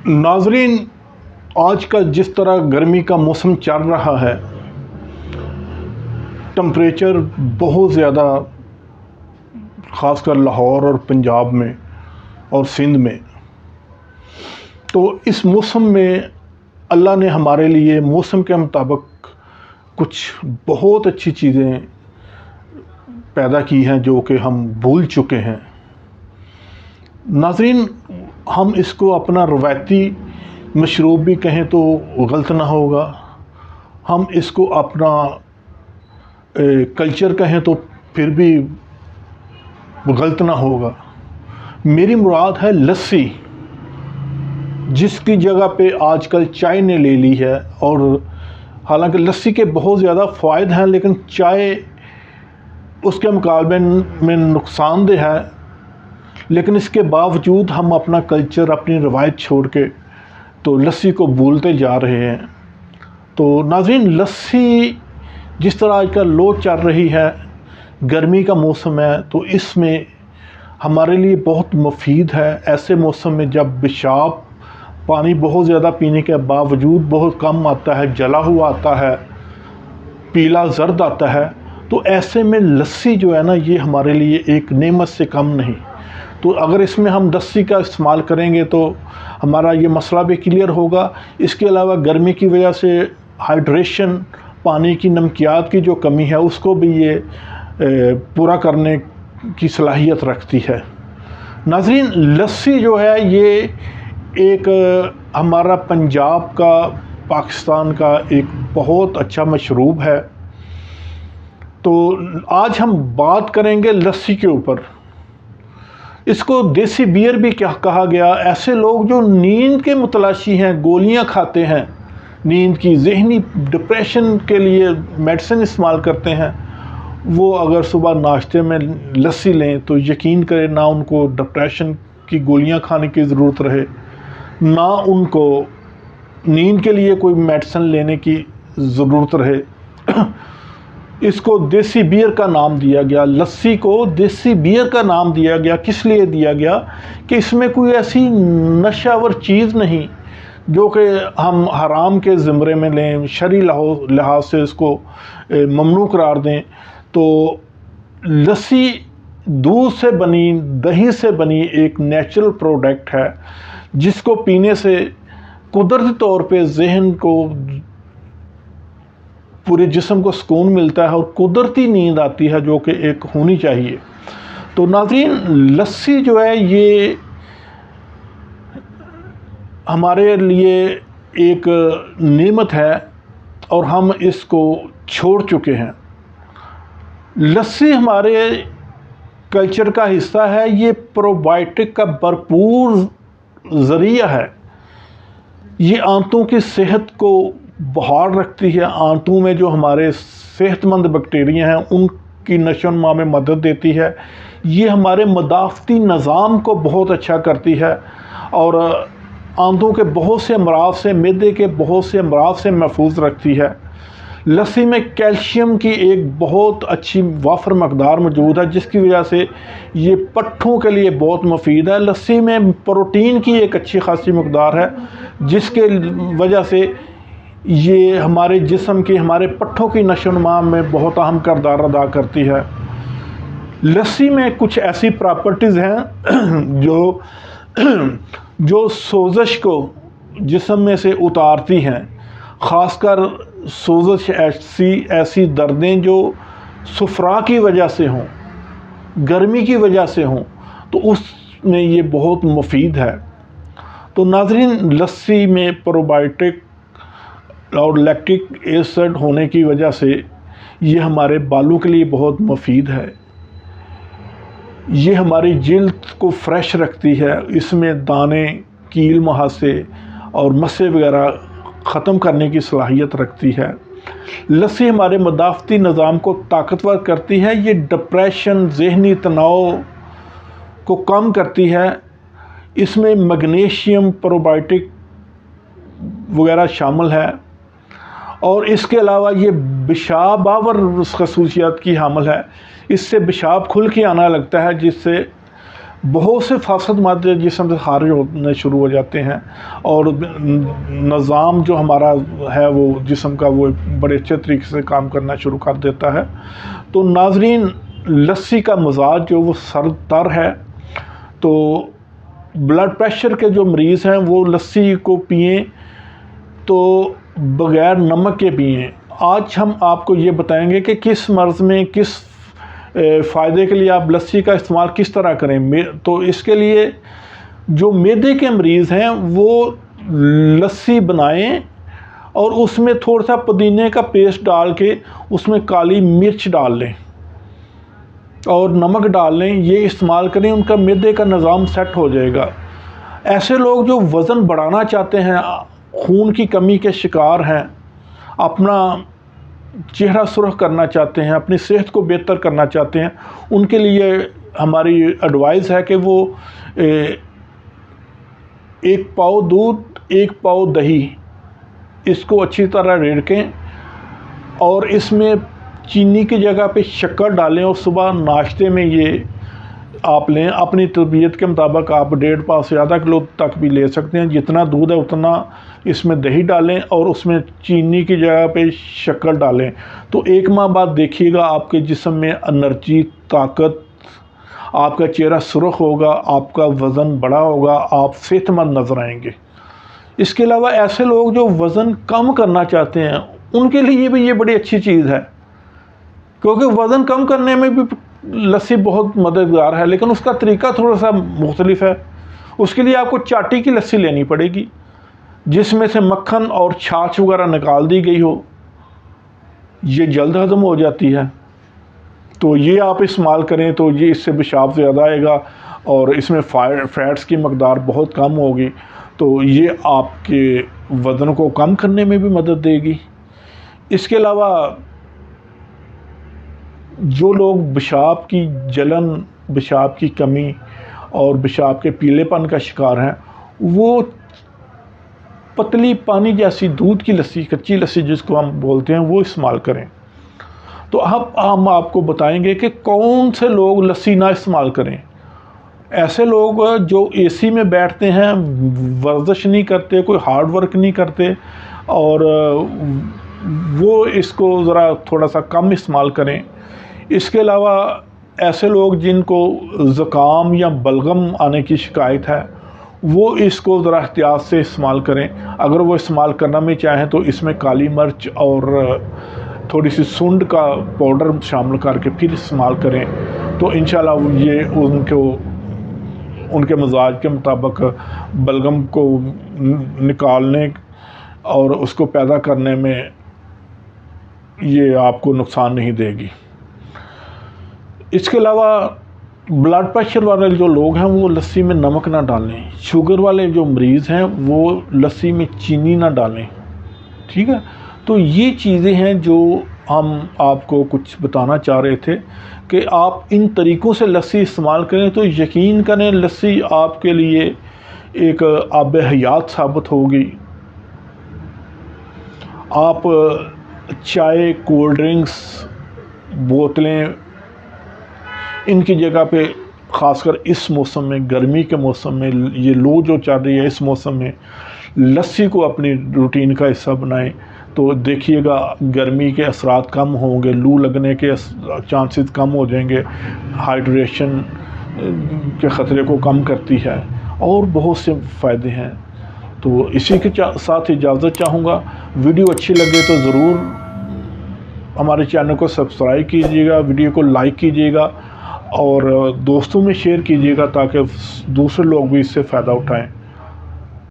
ناظرین، آج کا جس طرح گرمی کا موسم چل رہا ہے، ٹمپریچر بہت زیادہ، خاص کر لاہور اور پنجاب میں اور سندھ میں، تو اس موسم میں اللہ نے ہمارے لیے موسم کے مطابق کچھ بہت اچھی چیزیں پیدا کی ہیں جو کہ ہم بھول چکے ہیں۔ ناظرین، ہم اس کو اپنا روایتی مشروب بھی کہیں تو غلط نہ ہوگا، ہم اس کو اپنا کلچر کہیں تو پھر بھی غلط نہ ہوگا۔ میری مراد ہے لسی، جس کی جگہ پہ آج کل چائے نے لے لی ہے۔ اور حالانکہ لسی کے بہت زیادہ فوائد ہیں، لیکن چائے اس کے مقابلے میں نقصان دہ ہے، لیکن اس کے باوجود ہم اپنا کلچر، اپنی روایت چھوڑ کے تو لسی کو بھولتے جا رہے ہیں۔ تو ناظرین، لسی جس طرح آج کل لو چل رہی ہے، گرمی کا موسم ہے، تو اس میں ہمارے لیے بہت مفید ہے۔ ایسے موسم میں جب پیشاب پانی بہت زیادہ پینے کے باوجود بہت کم آتا ہے، جلا ہوا آتا ہے، پیلا زرد آتا ہے، تو ایسے میں لسی جو ہے نا، یہ ہمارے لیے ایک نعمت سے کم نہیں۔ تو اگر اس میں ہم لسی کا استعمال کریں گے تو ہمارا یہ مسئلہ بھی کلیئر ہوگا۔ اس کے علاوہ گرمی کی وجہ سے ہائیڈریشن، پانی کی نمکیات کی جو کمی ہے، اس کو بھی یہ پورا کرنے کی صلاحیت رکھتی ہے۔ ناظرین، لسی جو ہے یہ ایک ہمارا پنجاب کا، پاکستان کا ایک بہت اچھا مشروب ہے۔ تو آج ہم بات کریں گے لسی کے اوپر۔ اس کو دیسی بیئر بھی کیا کہا گیا۔ ایسے لوگ جو نیند کے متلاشی ہیں، گولیاں کھاتے ہیں، نیند کی، ذہنی ڈپریشن کے لیے میڈیسن استعمال کرتے ہیں، وہ اگر صبح ناشتے میں لسی لیں تو یقین کریں نہ ان کو ڈپریشن کی گولیاں کھانے کی ضرورت رہے، نہ ان کو نیند کے لیے کوئی میڈیسن لینے کی ضرورت رہے۔ اس کو دیسی بیئر کا نام دیا گیا، لسی کو دیسی بیئر کا نام دیا گیا۔ کس لیے دیا گیا؟ کہ اس میں کوئی ایسی نشہ آور چیز نہیں جو کہ ہم حرام کے زمرے میں لیں، شرعی لحاظ سے اس کو ممنوع قرار دیں۔ تو لسی دودھ سے بنی، دہی سے بنی ایک نیچرل پروڈکٹ ہے، جس کو پینے سے قدرتی طور پہ ذہن کو، پورے جسم کو سکون ملتا ہے اور قدرتی نیند آتی ہے، جو کہ ایک ہونی چاہیے۔ تو ناظرین، لسی جو ہے یہ ہمارے لیے ایک نعمت ہے اور ہم اس کو چھوڑ چکے ہیں۔ لسی ہمارے کلچر کا حصہ ہے، یہ پروبائیوٹک کا بھرپور ذریعہ ہے۔ یہ آنتوں کی صحت کو بحال رکھتی ہے، آنتوں میں جو ہمارے صحت مند بیکٹیریا ہیں ان کی نشو و نما میں مدد دیتی ہے۔ یہ ہمارے مدافعتی نظام کو بہت اچھا کرتی ہے اور آنتوں کے بہت سے امراض سے، معدے کے بہت سے امراض سے محفوظ رکھتی ہے۔ لسی میں کیلشیم کی ایک بہت اچھی وافر مقدار موجود ہے، جس کی وجہ سے یہ پٹھوں کے لیے بہت مفید ہے۔ لسی میں پروٹین کی ایک اچھی خاصی مقدار ہے، جس کے وجہ سے یہ ہمارے جسم کی، ہمارے پٹھوں کی نشو و نما میں بہت اہم کردار ادا کرتی ہے۔ لسی میں کچھ ایسی پراپرٹیز ہیں جو سوزش کو جسم میں سے اتارتی ہیں، خاص کر سوزش، ایسی دردیں جو صفرا کی وجہ سے ہوں، گرمی کی وجہ سے ہوں، تو اس میں یہ بہت مفید ہے۔ تو ناظرین، لسی میں پروبائیوٹک اور لیکٹک ایسڈ ہونے کی وجہ سے یہ ہمارے بالوں کے لیے بہت مفید ہے۔ یہ ہماری جلد کو فریش رکھتی ہے، اس میں دانے، کیل مہاسے اور مسے وغیرہ ختم کرنے کی صلاحیت رکھتی ہے۔ لسی ہمارے مدافعتی نظام کو طاقتور کرتی ہے، یہ ڈپریشن، ذہنی تناؤ کو کم کرتی ہے۔ اس میں میگنیشیم، پروبائیوٹک وغیرہ شامل ہے، اور اس کے علاوہ یہ پیشاب آور خصوصیات کی حامل ہے۔ اس سے پیشاب کھل کے آنا لگتا ہے، جس سے بہت سے فاسد مادے جسم سے خارج ہونے شروع ہو جاتے ہیں اور نظام جو ہمارا ہے وہ جسم کا وہ بڑے اچھے طریقے سے کام کرنا شروع کر دیتا ہے۔ تو ناظرین، لسی کا مزاج جو وہ سر تر ہے، تو بلڈ پریشر کے جو مریض ہیں وہ لسی کو پئیں تو بغیر نمک کے پئیں۔ آج ہم آپ کو یہ بتائیں گے کہ کس مرض میں کس فائدے کے لیے آپ لسی کا استعمال کس طرح کریں۔ تو اس کے لیے جو معدے کے مریض ہیں وہ لسی بنائیں اور اس میں تھوڑا سا پودینے کا پیسٹ ڈال کے اس میں کالی مرچ ڈال لیں اور نمک ڈال لیں، یہ استعمال کریں، ان کا معدے کا نظام سیٹ ہو جائے گا۔ ایسے لوگ جو وزن بڑھانا چاہتے ہیں، خون کی کمی کے شکار ہیں، اپنا چہرہ سرخ کرنا چاہتے ہیں، اپنی صحت کو بہتر کرنا چاہتے ہیں، ان کے لیے ہماری ایڈوائز ہے کہ وہ 1 پاؤ دودھ 1 پاؤ دہی اس کو اچھی طرح ریڑکیں اور اس میں چینی کی جگہ پہ شکر ڈالیں اور صبح ناشتے میں یہ آپ لیں۔ اپنی طبیعت کے مطابق آپ 1.5 پاؤ سے زیادہ کلو تک بھی لے سکتے ہیں، جتنا دودھ ہے اتنا اس میں دہی ڈالیں اور اس میں چینی کی جگہ پہ شکر ڈالیں۔ تو 1 ماہ بعد دیکھیے گا آپ کے جسم میں انرجی، طاقت، آپ کا چہرہ سرخ ہوگا، آپ کا وزن بڑا ہوگا، آپ صحت مند نظر آئیں گے۔ اس کے علاوہ ایسے لوگ جو وزن کم کرنا چاہتے ہیں ان کے لیے بھی یہ بڑی اچھی چیز ہے، کیونکہ وزن کم کرنے میں بھی لسی بہت مددگار ہے، لیکن اس کا طریقہ تھوڑا سا مختلف ہے۔ اس کے لیے آپ کو چاٹی کی لسی لینی پڑے گی جس میں سے مکھن اور چھاچھ وغیرہ نکال دی گئی ہو، یہ جلد ہضم ہو جاتی ہے۔ تو یہ آپ استعمال کریں تو یہ اس سے پیشاب زیادہ آئے گا اور اس میں فیٹس کی مقدار بہت کم ہوگی، تو یہ آپ کے وزن کو کم کرنے میں بھی مدد دے گی۔ اس کے علاوہ جو لوگ پیشاب کی جلن، پیشاب کی کمی اور پیشاب کے پیلے پن کا شکار ہیں، وہ پتلی پانی جیسی دودھ کی لسی، کچی لسی جس کو ہم بولتے ہیں، وہ استعمال کریں۔ تو اب ہم آپ کو بتائیں گے کہ کون سے لوگ لسی نہ استعمال کریں۔ ایسے لوگ جو اے سی میں بیٹھتے ہیں، ورزش نہیں کرتے، کوئی ہارڈ ورک نہیں کرتے، اور وہ اس کو ذرا تھوڑا سا کم استعمال کریں۔ اس کے علاوہ ایسے لوگ جن کو زکام یا بلغم آنے کی شکایت ہے، وہ اس کو ذرا احتیاط سے استعمال کریں۔ اگر وہ استعمال کرنا بھی چاہیں تو اس میں کالی مرچ اور تھوڑی سی سونڈ کا پاؤڈر شامل کر کے پھر استعمال کریں، تو انشاءاللہ یہ ان کے مزاج کے مطابق بلغم کو نکالنے اور اس کو پیدا کرنے میں یہ آپ کو نقصان نہیں دے گی۔ اس کے علاوہ بلڈ پریشر والے جو لوگ ہیں وہ لسی میں نمک نہ ڈالیں، شوگر والے جو مریض ہیں وہ لسی میں چینی نہ ڈالیں، ٹھیک ہے؟ تو یہ چیزیں ہیں جو ہم آپ کو کچھ بتانا چاہ رہے تھے کہ آپ ان طریقوں سے لسی استعمال کریں تو یقین کریں لسی آپ کے لیے ایک آب حیات ثابت ہوگی۔ آپ چائے، کولڈ ڈرنکس، بوتلیں، ان کی جگہ پہ خاص کر اس موسم میں، گرمی کے موسم میں، یہ لو جو چل رہی ہے اس موسم میں، لسی کو اپنی روٹین کا حصہ بنائیں تو دیکھیے گا گرمی کے اثرات کم ہوں گے، لو لگنے کے چانسز کم ہو جائیں گے، ہائیڈریشن کے خطرے کو کم کرتی ہے اور بہت سے فائدے ہیں۔ تو اسی کے ساتھ اجازت چاہوں گا۔ ویڈیو اچھی لگے تو ضرور ہمارے چینل کو سبسکرائب کیجیے گا، ویڈیو کو لائک کیجیے گا اور دوستوں میں شیئر کیجیے گا تاکہ دوسرے لوگ بھی اس سے فائدہ اٹھائیں۔